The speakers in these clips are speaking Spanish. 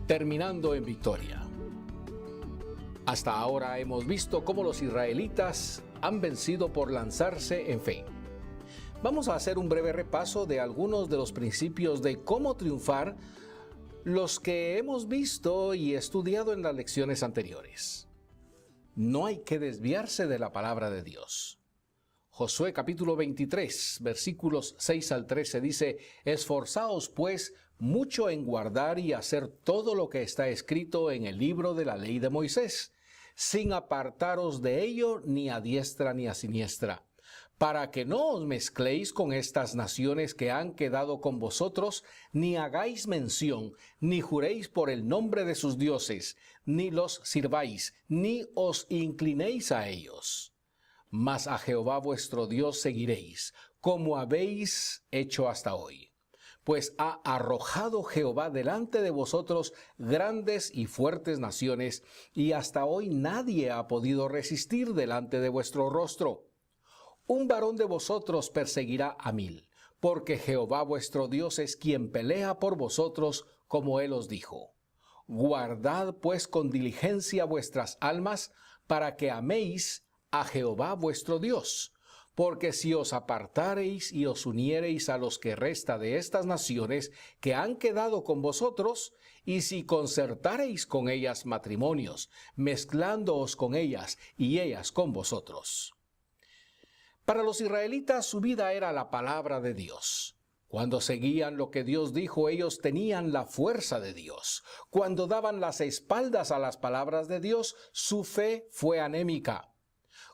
terminando en victoria. Hasta ahora hemos visto cómo los israelitas han vencido por lanzarse en fe. Vamos a hacer un breve repaso de algunos de los principios de cómo triunfar, los que hemos visto y estudiado en las lecciones anteriores. No hay que desviarse de la palabra de Dios. Josué capítulo 23, versículos 6 al 13 dice: Esforzaos pues mucho en guardar y hacer todo lo que está escrito en el libro de la ley de Moisés, sin apartaros de ello ni a diestra ni a siniestra, para que no os mezcléis con estas naciones que han quedado con vosotros, ni hagáis mención, ni juréis por el nombre de sus dioses, ni los sirváis, ni os inclinéis a ellos. Mas a Jehová vuestro Dios seguiréis, como habéis hecho hasta hoy. Pues ha arrojado Jehová delante de vosotros grandes y fuertes naciones, y hasta hoy nadie ha podido resistir delante de vuestro rostro. Un varón de vosotros perseguirá a 1000, porque Jehová vuestro Dios es quien pelea por vosotros, como él os dijo. Guardad pues con diligencia vuestras almas, para que améis a Jehová vuestro Dios. Porque si os apartareis y os uniereis a los que resta de estas naciones que han quedado con vosotros, y si concertareis con ellas matrimonios, mezclándoos con ellas y ellas con vosotros. Para los israelitas su vida era la palabra de Dios. Cuando seguían lo que Dios dijo, ellos tenían la fuerza de Dios. Cuando daban las espaldas a las palabras de Dios, su fe fue anémica.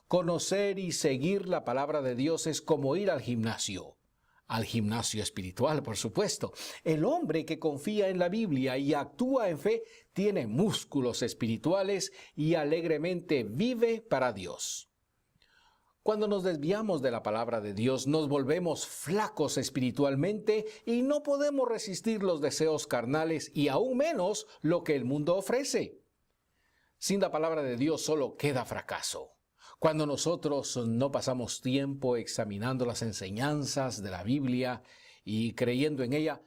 Conocer y seguir la palabra de Dios es como ir al gimnasio espiritual, por supuesto. El hombre que confía en la Biblia y actúa en fe tiene músculos espirituales y alegremente vive para Dios. Cuando nos desviamos de la palabra de Dios, nos volvemos flacos espiritualmente y no podemos resistir los deseos carnales y aún menos lo que el mundo ofrece. Sin la palabra de Dios solo queda fracaso. Cuando nosotros no pasamos tiempo examinando las enseñanzas de la Biblia y creyendo en ella,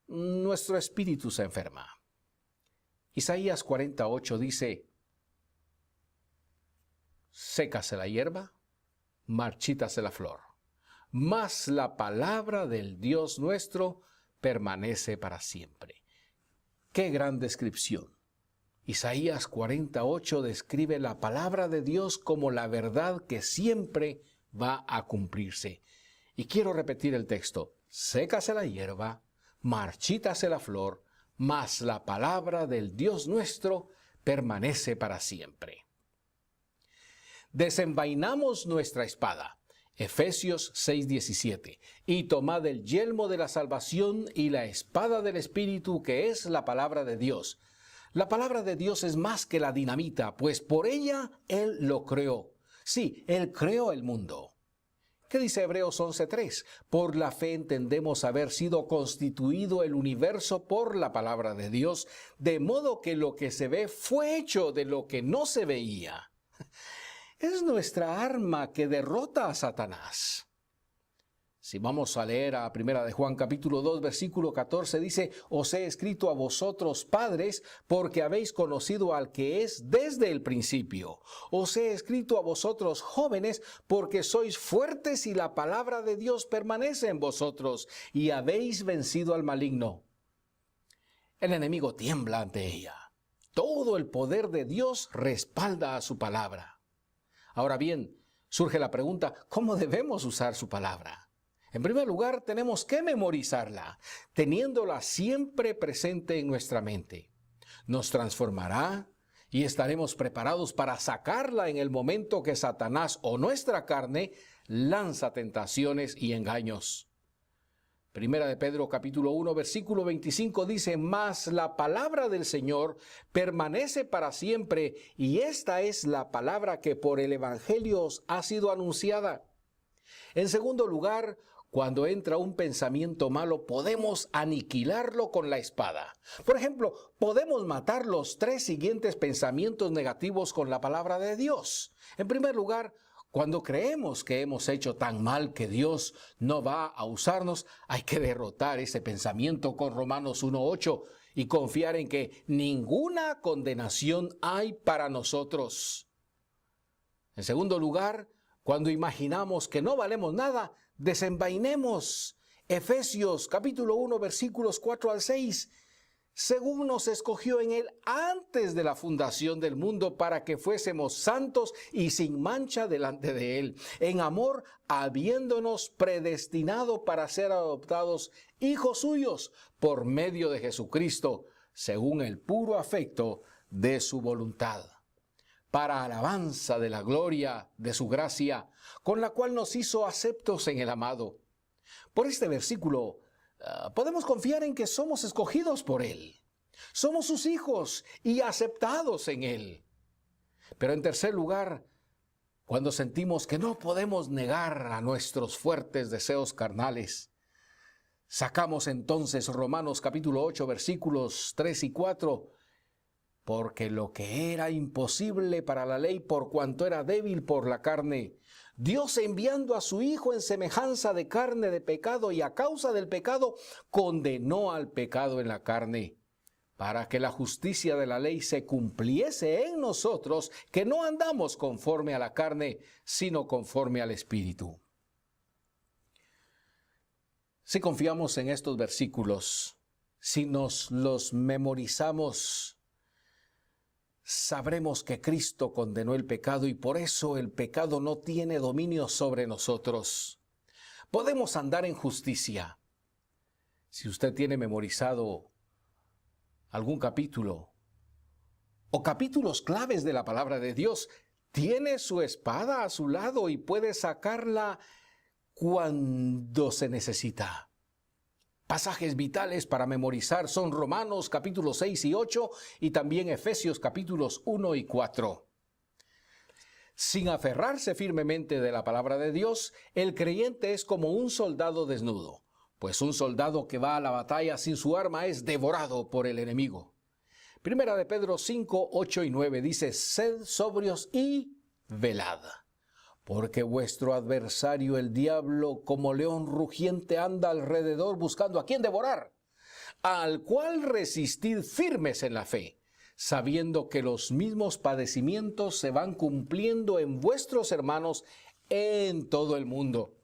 nuestro espíritu se enferma. Isaías 48 dice: sécase la hierba, marchítase la flor, mas la palabra del Dios nuestro permanece para siempre. ¡Qué gran descripción! Isaías 48 describe la palabra de Dios como la verdad que siempre va a cumplirse. Y quiero repetir el texto: sécase la hierba, marchítase la flor, mas la palabra del Dios nuestro permanece para siempre. Desenvainamos nuestra espada. Efesios 6:17. Y tomad el yelmo de la salvación y la espada del Espíritu, que es la palabra de Dios. La palabra de Dios es más que la dinamita, pues por ella Él lo creó. Sí, Él creó el mundo. ¿Qué dice Hebreos 11:3? Por la fe entendemos haber sido constituido el universo por la palabra de Dios, de modo que lo que se ve fue hecho de lo que no se veía. Es nuestra arma que derrota a Satanás. Si vamos a leer a 1 de Juan capítulo 2 versículo 14, dice: os he escrito a vosotros padres, porque habéis conocido al que es desde el principio. Os he escrito a vosotros jóvenes, porque sois fuertes y la palabra de Dios permanece en vosotros, y habéis vencido al maligno. El enemigo tiembla ante ella. Todo el poder de Dios respalda a su palabra. Ahora bien, surge la pregunta: ¿cómo debemos usar su palabra? En primer lugar, tenemos que memorizarla, teniéndola siempre presente en nuestra mente. Nos transformará y estaremos preparados para sacarla en el momento que Satanás o nuestra carne lanza tentaciones y engaños. Primera de Pedro capítulo 1 versículo 25 dice: mas la palabra del Señor permanece para siempre, y esta es la palabra que por el Evangelio os ha sido anunciada. En segundo lugar, cuando entra un pensamiento malo, podemos aniquilarlo con la espada. Por ejemplo, podemos matar los 3 siguientes pensamientos negativos con la palabra de Dios. En primer lugar, cuando creemos que hemos hecho tan mal que Dios no va a usarnos, hay que derrotar ese pensamiento con Romanos 1:8. y confiar en que ninguna condenación hay para nosotros. En segundo lugar, cuando imaginamos que no valemos nada, desenvainemos Efesios capítulo 1 versículos 4 al 6. Según nos escogió en Él antes de la fundación del mundo para que fuésemos santos y sin mancha delante de Él, en amor habiéndonos predestinado para ser adoptados hijos suyos por medio de Jesucristo, según el puro afecto de su voluntad, para alabanza de la gloria de su gracia, con la cual nos hizo aceptos en el amado. Por este versículo podemos confiar en que somos escogidos por Él. Somos sus hijos y aceptados en Él. Pero en tercer lugar, cuando sentimos que no podemos negar a nuestros fuertes deseos carnales, sacamos entonces Romanos capítulo 8 versículos 3 y 4. Porque lo que era imposible para la ley por cuanto era débil por la carne, Dios enviando a su Hijo en semejanza de carne de pecado y a causa del pecado, condenó al pecado en la carne, para que la justicia de la ley se cumpliese en nosotros, que no andamos conforme a la carne, sino conforme al Espíritu. Si confiamos en estos versículos, si nos los memorizamos, sabremos que Cristo condenó el pecado y por eso el pecado no tiene dominio sobre nosotros. Podemos andar en justicia. Si usted tiene memorizado algún capítulo o capítulos claves de la palabra de Dios, tiene su espada a su lado y puede sacarla cuando se necesita. Pasajes vitales para memorizar son Romanos capítulos 6 y 8 y también Efesios capítulos 1 y 4. Sin aferrarse firmemente de la palabra de Dios, el creyente es como un soldado desnudo, pues un soldado que va a la batalla sin su arma es devorado por el enemigo. Primera de Pedro 5, 8 y 9 dice: sed sobrios y velad. Porque vuestro adversario el diablo como león rugiente anda alrededor buscando a quien devorar, al cual resistid firmes en la fe, sabiendo que los mismos padecimientos se van cumpliendo en vuestros hermanos en todo el mundo.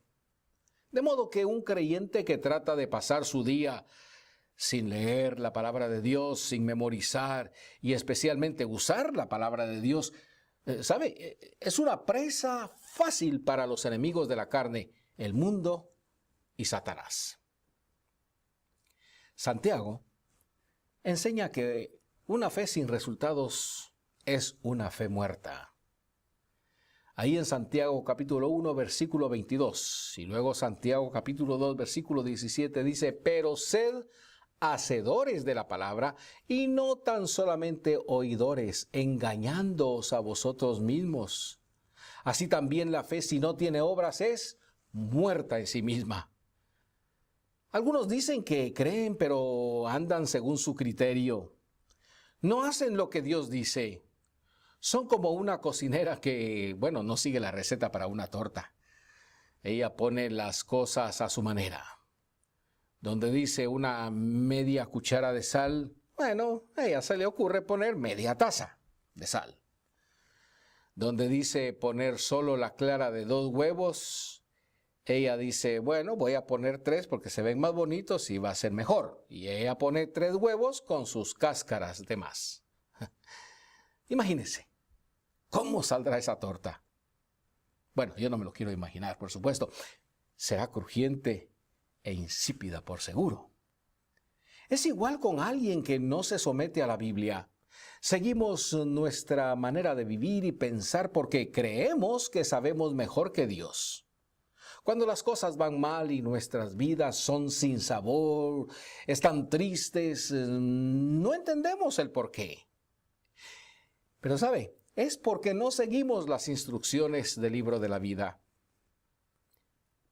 De modo que un creyente que trata de pasar su día sin leer la palabra de Dios, sin memorizar y especialmente usar la palabra de Dios, ¿sabe? Es una presa fácil para los enemigos de la carne, el mundo y Satanás. Santiago enseña que una fe sin resultados es una fe muerta. Ahí en Santiago capítulo 1 versículo 22 y luego Santiago capítulo 2 versículo 17 dice: pero sed hacedores de la palabra y no tan solamente oidores, engañándoos a vosotros mismos. Así también la fe, si no tiene obras, es muerta en sí misma. Algunos dicen que creen, pero andan según su criterio. No hacen lo que Dios dice. Son como una cocinera que, no sigue la receta para una torta. Ella pone las cosas a su manera. Donde dice una media cuchara de sal, a ella se le ocurre poner media taza de sal. Donde dice poner solo la clara de 2 huevos, ella dice, voy a poner 3 porque se ven más bonitos y va a ser mejor. Y ella pone 3 huevos con sus cáscaras de más. Imagínense, ¿cómo saldrá esa torta? Yo no me lo quiero imaginar, por supuesto. Será crujiente e insípida por seguro. Es igual con alguien que no se somete a la Biblia. Seguimos nuestra manera de vivir y pensar porque creemos que sabemos mejor que Dios. Cuando las cosas van mal y nuestras vidas son sin sabor, están tristes, no entendemos el por qué. Pero ¿sabe? Es porque no seguimos las instrucciones del libro de la vida.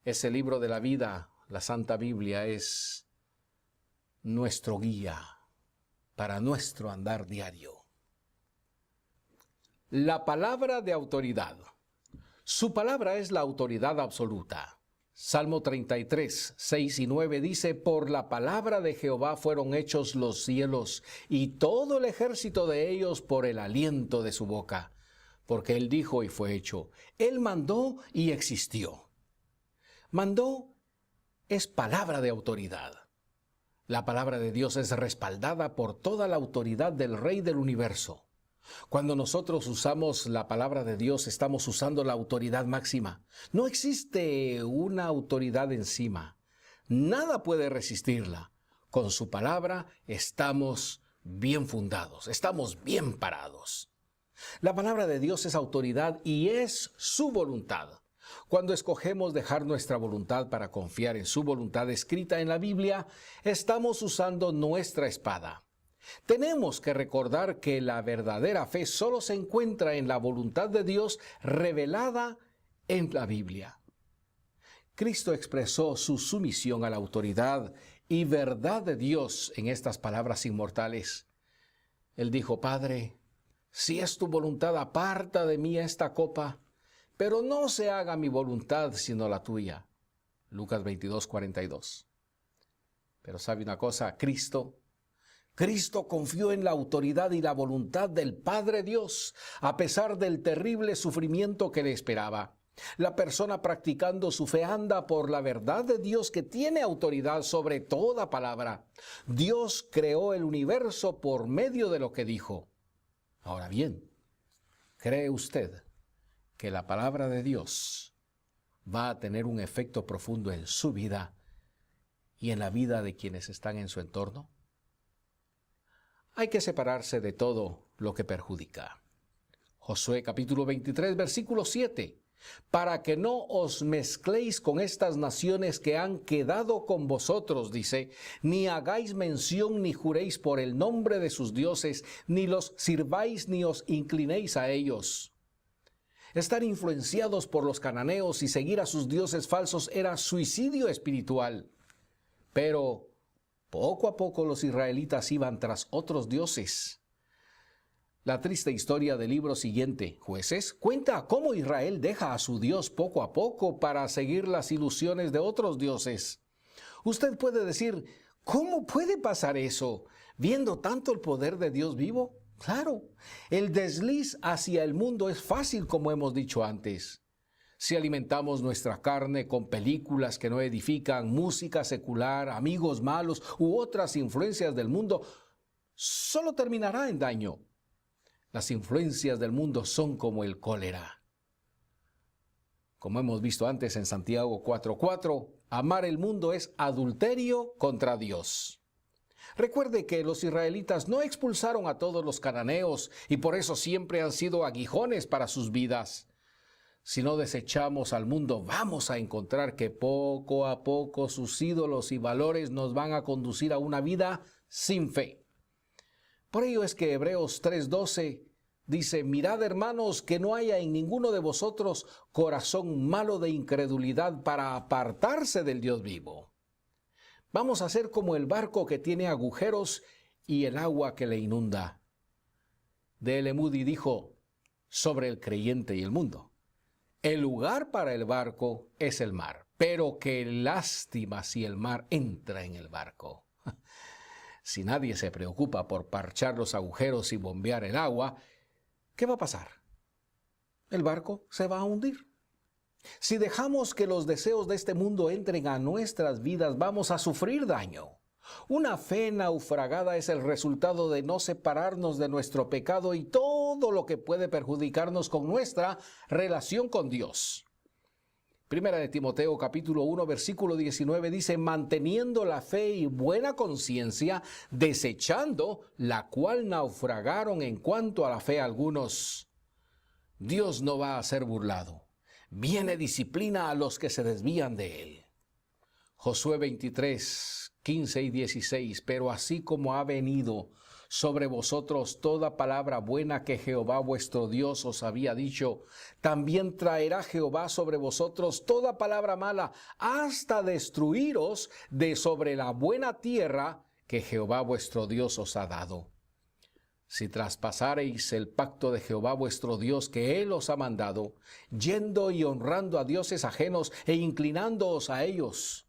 Ese libro de la vida, la Santa Biblia, es nuestro guía para nuestro andar diario. La palabra de autoridad. Su palabra es la autoridad absoluta. Salmo 33, 6 y 9 dice: por la palabra de Jehová fueron hechos los cielos, y todo el ejército de ellos por el aliento de su boca. Porque Él dijo y fue hecho. Él mandó y existió. Mandó es palabra de autoridad. La palabra de Dios es respaldada por toda la autoridad del Rey del universo. Cuando nosotros usamos la palabra de Dios, estamos usando la autoridad máxima. No existe una autoridad encima. Nada puede resistirla. Con su palabra estamos bien fundados, estamos bien parados. La palabra de Dios es autoridad y es su voluntad. Cuando escogemos dejar nuestra voluntad para confiar en su voluntad escrita en la Biblia, estamos usando nuestra espada. Tenemos que recordar que la verdadera fe solo se encuentra en la voluntad de Dios revelada en la Biblia. Cristo expresó su sumisión a la autoridad y verdad de Dios en estas palabras inmortales. Él dijo: Padre, si es tu voluntad, aparta de mí esta copa, pero no se haga mi voluntad sino la tuya. Lucas 22, 42. Pero ¿sabe una cosa? Cristo confió en la autoridad y la voluntad del Padre Dios, a pesar del terrible sufrimiento que le esperaba. La persona practicando su fe anda por la verdad de Dios, que tiene autoridad sobre toda palabra. Dios creó el universo por medio de lo que dijo. Ahora bien, ¿cree usted que la palabra de Dios va a tener un efecto profundo en su vida y en la vida de quienes están en su entorno? Hay que separarse de todo lo que perjudica. Josué capítulo 23, versículo 7. Para que no os mezcléis con estas naciones que han quedado con vosotros, dice, ni hagáis mención ni juréis por el nombre de sus dioses, ni los sirváis ni os inclinéis a ellos. Estar influenciados por los cananeos y seguir a sus dioses falsos era suicidio espiritual. Pero poco a poco los israelitas iban tras otros dioses. La triste historia del libro siguiente, Jueces, cuenta cómo Israel deja a su Dios poco a poco para seguir las ilusiones de otros dioses. Usted puede decir: ¿cómo puede pasar eso, viendo tanto el poder de Dios vivo? Claro, el desliz hacia el mundo es fácil, como hemos dicho antes. Si alimentamos nuestra carne con películas que no edifican, música secular, amigos malos u otras influencias del mundo, solo terminará en daño. Las influencias del mundo son como el cólera. Como hemos visto antes en Santiago 4:4, amar el mundo es adulterio contra Dios. Recuerde que los israelitas no expulsaron a todos los cananeos y por eso siempre han sido aguijones para sus vidas. Si no desechamos al mundo, vamos a encontrar que poco a poco sus ídolos y valores nos van a conducir a una vida sin fe. Por ello es que Hebreos 3:12 dice: mirad, hermanos, que no haya en ninguno de vosotros corazón malo de incredulidad para apartarse del Dios vivo. Vamos a ser como el barco que tiene agujeros y el agua que le inunda. D.L. Moody dijo sobre el creyente y el mundo: el lugar para el barco es el mar, pero qué lástima si el mar entra en el barco. Si nadie se preocupa por parchar los agujeros y bombear el agua, ¿qué va a pasar? El barco se va a hundir. Si dejamos que los deseos de este mundo entren a nuestras vidas, vamos a sufrir daño. Una fe naufragada es el resultado de no separarnos de nuestro pecado y todo lo que puede perjudicarnos con nuestra relación con Dios. Primera de Timoteo capítulo 1 versículo 19 dice: manteniendo la fe y buena conciencia, desechando la cual naufragaron en cuanto a la fe algunos. Dios no va a ser burlado. Viene disciplina a los que se desvían de él. Josué 23, 15 y 16, pero así como ha venido sobre vosotros toda palabra buena que Jehová vuestro Dios os había dicho, también traerá Jehová sobre vosotros toda palabra mala, hasta destruiros de sobre la buena tierra que Jehová vuestro Dios os ha dado. si traspasareis el pacto de Jehová vuestro Dios que Él os ha mandado, yendo y honrando a dioses ajenos e inclinándoos a ellos,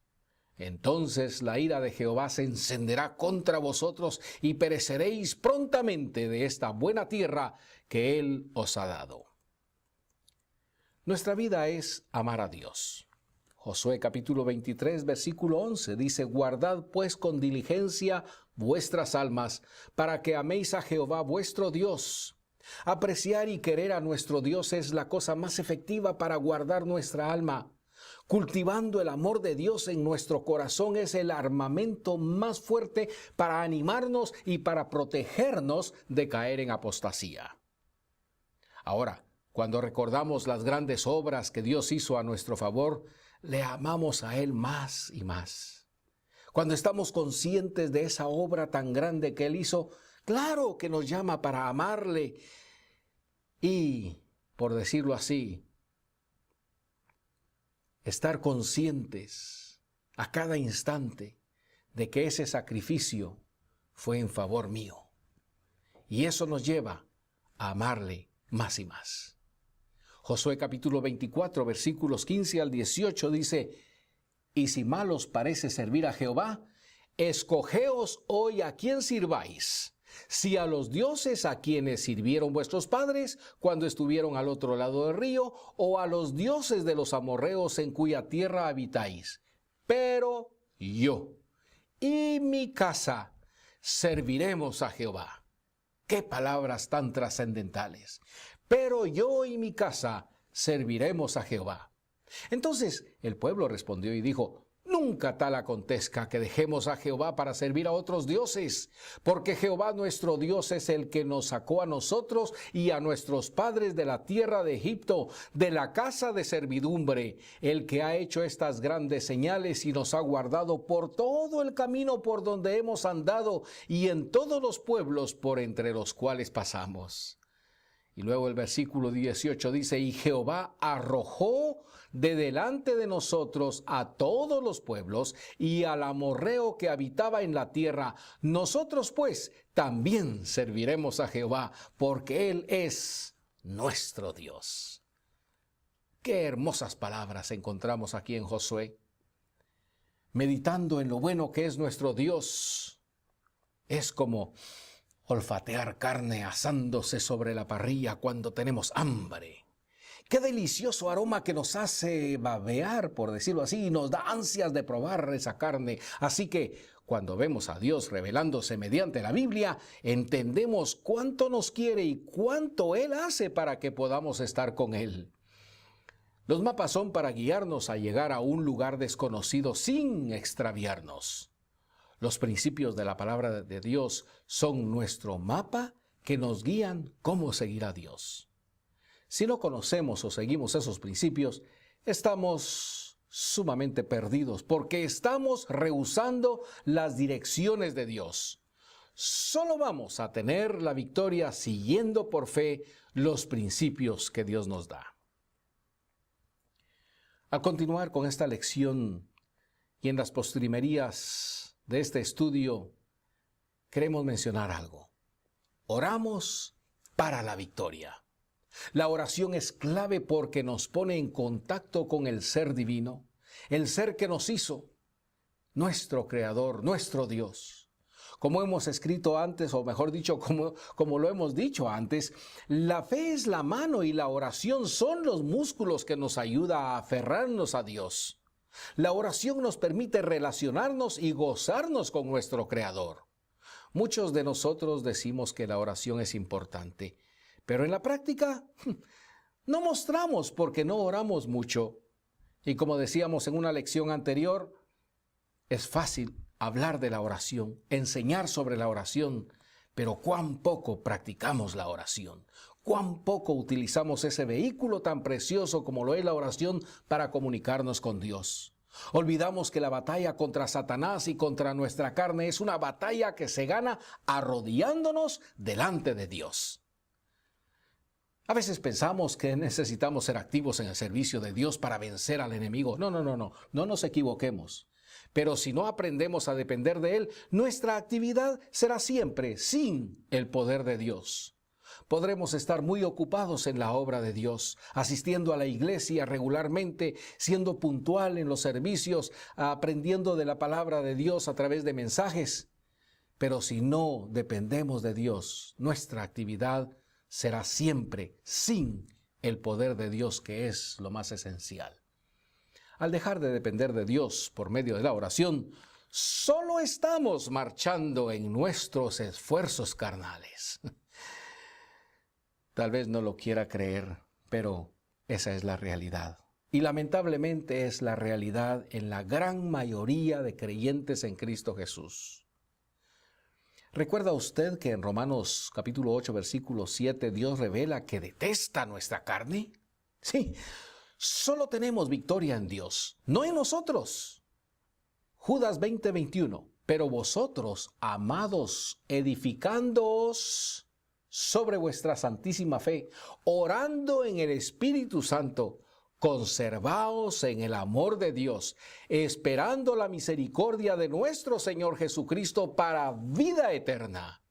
entonces la ira de Jehová se encenderá contra vosotros y pereceréis prontamente de esta buena tierra que Él os ha dado. Nuestra vida es amar a Dios. Josué capítulo 23, versículo 11 dice: guardad pues con diligencia vuestras almas, para que améis a Jehová vuestro Dios. Apreciar y querer a nuestro Dios es la cosa más efectiva para guardar nuestra alma. Cultivando el amor de Dios en nuestro corazón es el armamento más fuerte para animarnos y para protegernos de caer en apostasía. Ahora, cuando recordamos las grandes obras que Dios hizo a nuestro favor, le amamos a Él más y más. Cuando estamos conscientes de esa obra tan grande que Él hizo, claro que nos llama para amarle y, por decirlo así, estar conscientes a cada instante de que ese sacrificio fue en favor mío. Y eso nos lleva a amarle más y más. Josué capítulo 24, versículos 15 al 18 dice: y si mal os parece servir a Jehová, escogeos hoy a quién sirváis, si a los dioses a quienes sirvieron vuestros padres cuando estuvieron al otro lado del río, o a los dioses de los amorreos en cuya tierra habitáis. Pero yo y mi casa serviremos a Jehová. ¡Qué palabras tan trascendentales! Pero yo y mi casa serviremos a Jehová. Entonces el pueblo respondió y dijo: nunca tal acontezca que dejemos a Jehová para servir a otros dioses, porque Jehová nuestro Dios es el que nos sacó a nosotros y a nuestros padres de la tierra de Egipto, de la casa de servidumbre, el que ha hecho estas grandes señales y nos ha guardado por todo el camino por donde hemos andado y en todos los pueblos por entre los cuales pasamos. Y luego el versículo 18 dice: y Jehová arrojó de delante de nosotros a todos los pueblos y al amorreo que habitaba en la tierra. Nosotros pues también serviremos a Jehová, porque Él es nuestro Dios. Qué hermosas palabras encontramos aquí en Josué. Meditando en lo bueno que es nuestro Dios, es como olfatear carne asándose sobre la parrilla cuando tenemos hambre. Qué delicioso aroma que nos hace babear, por decirlo así, y nos da ansias de probar esa carne. Así que cuando vemos a Dios revelándose mediante la Biblia, entendemos cuánto nos quiere y cuánto Él hace para que podamos estar con Él. Los mapas son para guiarnos a llegar a un lugar desconocido sin extraviarnos. Los principios de la palabra de Dios son nuestro mapa que nos guían cómo seguir a Dios. Si no conocemos o seguimos esos principios, estamos sumamente perdidos porque estamos rehusando las direcciones de Dios. Solo vamos a tener la victoria siguiendo por fe los principios que Dios nos da. Al continuar con esta lección y en las postrimerías de este estudio, queremos mencionar algo. Oramos para la victoria. La oración es clave porque nos pone en contacto con el ser divino, el ser que nos hizo, nuestro Creador, nuestro Dios. Como hemos escrito antes, o mejor dicho, como lo hemos dicho antes, la fe es la mano y la oración son los músculos que nos ayudan a aferrarnos a Dios. La oración nos permite relacionarnos y gozarnos con nuestro Creador. Muchos de nosotros decimos que la oración es importante, pero en la práctica no mostramos porque no oramos mucho. Y como decíamos en una lección anterior, es fácil hablar de la oración, enseñar sobre la oración, pero cuán poco practicamos la oración. Cuán poco utilizamos ese vehículo tan precioso como lo es la oración para comunicarnos con Dios. Olvidamos que la batalla contra Satanás y contra nuestra carne es una batalla que se gana arrodillándonos delante de Dios. A veces pensamos que necesitamos ser activos en el servicio de Dios para vencer al enemigo. No nos equivoquemos. Pero si no aprendemos a depender de Él, nuestra actividad será siempre sin el poder de Dios. Podremos estar muy ocupados en la obra de Dios, asistiendo a la iglesia regularmente, siendo puntual en los servicios, aprendiendo de la palabra de Dios a través de mensajes. Pero si no dependemos de Dios, nuestra actividad será siempre sin el poder de Dios, que es lo más esencial. Al dejar de depender de Dios por medio de la oración, solo estamos marchando en nuestros esfuerzos carnales. Tal vez no lo quiera creer, pero esa es la realidad. Y lamentablemente es la realidad en la gran mayoría de creyentes en Cristo Jesús. ¿Recuerda usted que en Romanos capítulo 8, versículo 7, Dios revela que detesta nuestra carne? Sí, solo tenemos victoria en Dios, no en nosotros. Judas 20, 21. Pero vosotros, amados, edificándoos sobre vuestra santísima fe, orando en el Espíritu Santo, conservaos en el amor de Dios, esperando la misericordia de nuestro Señor Jesucristo para vida eterna.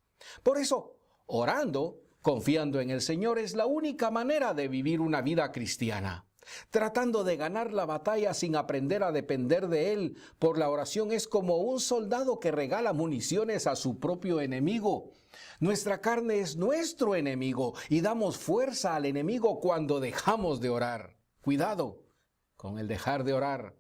Por eso, orando, confiando en el Señor, es la única manera de vivir una vida cristiana. Tratando de ganar la batalla sin aprender a depender de Él por la oración es como un soldado que regala municiones a su propio enemigo. Nuestra carne es nuestro enemigo y damos fuerza al enemigo cuando dejamos de orar. Cuidado con el dejar de orar.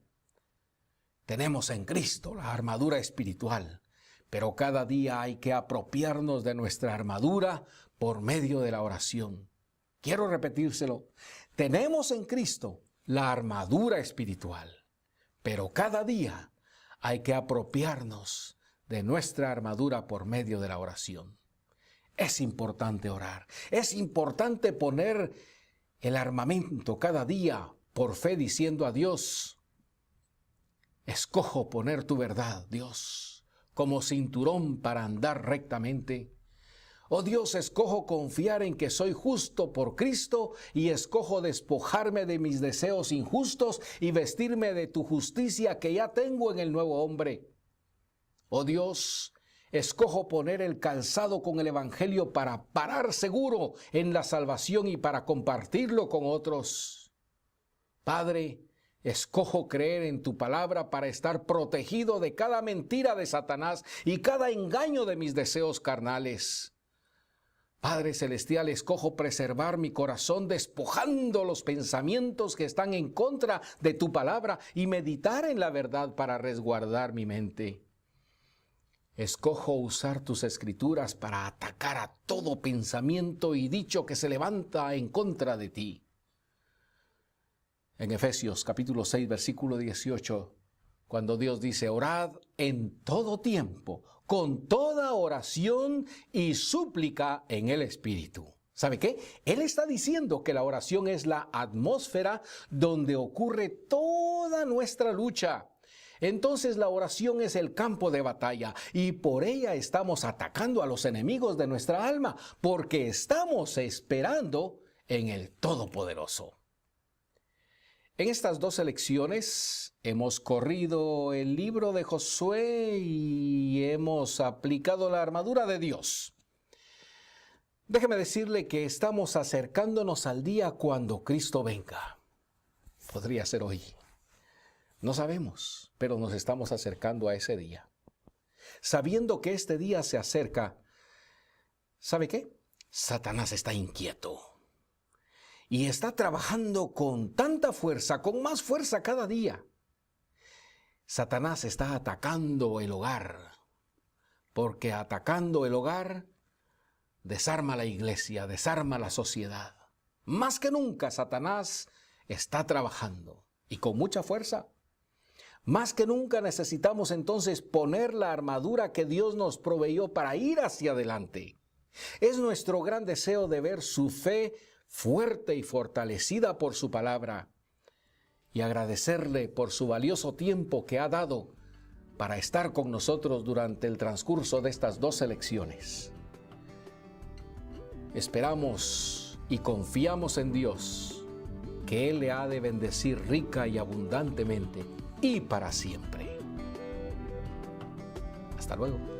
Tenemos en Cristo la armadura espiritual, pero cada día hay que apropiarnos de nuestra armadura por medio de la oración. Quiero repetírselo. Tenemos en Cristo la armadura espiritual, pero cada día hay que apropiarnos de nuestra armadura por medio de la oración. Es importante orar, es importante poner el armamento cada día por fe diciendo a Dios, escojo poner tu verdad, Dios, como cinturón para andar rectamente. Oh Dios, escojo confiar en que soy justo por Cristo y escojo despojarme de mis deseos injustos y vestirme de tu justicia que ya tengo en el nuevo hombre. Oh Dios, escojo poner el calzado con el Evangelio para parar seguro en la salvación y para compartirlo con otros. Padre, escojo creer en tu palabra para estar protegido de cada mentira de Satanás y cada engaño de mis deseos carnales. Padre Celestial, escojo preservar mi corazón despojando los pensamientos que están en contra de tu palabra y meditar en la verdad para resguardar mi mente. Escojo usar tus escrituras para atacar a todo pensamiento y dicho que se levanta en contra de ti. En Efesios capítulo 6, versículo 18, cuando Dios dice, orad en todo tiempo, con toda oración y súplica en el Espíritu. ¿Sabe qué? Él está diciendo que la oración es la atmósfera donde ocurre toda nuestra lucha. Entonces la oración es el campo de batalla y por ella estamos atacando a los enemigos de nuestra alma, porque estamos esperando en el Todopoderoso. En estas dos lecciones hemos corrido el libro de Josué y hemos aplicado la armadura de Dios. Déjeme decirle que estamos acercándonos al día cuando Cristo venga. Podría ser hoy. No sabemos, pero nos estamos acercando a ese día. Sabiendo que este día se acerca, ¿sabe qué? Satanás está inquieto. Y está trabajando con tanta fuerza, con más fuerza cada día. Satanás está atacando el hogar, porque atacando el hogar desarma la iglesia, desarma la sociedad. Más que nunca Satanás está trabajando y con mucha fuerza. Más que nunca necesitamos entonces poner la armadura que Dios nos proveyó para ir hacia adelante. Es nuestro gran deseo de ver su fe fuerte y fortalecida por su palabra y agradecerle por su valioso tiempo que ha dado para estar con nosotros durante el transcurso de estas 2 lecciones. Esperamos y confiamos en Dios, que Él le ha de bendecir rica y abundantemente y para siempre. Hasta luego.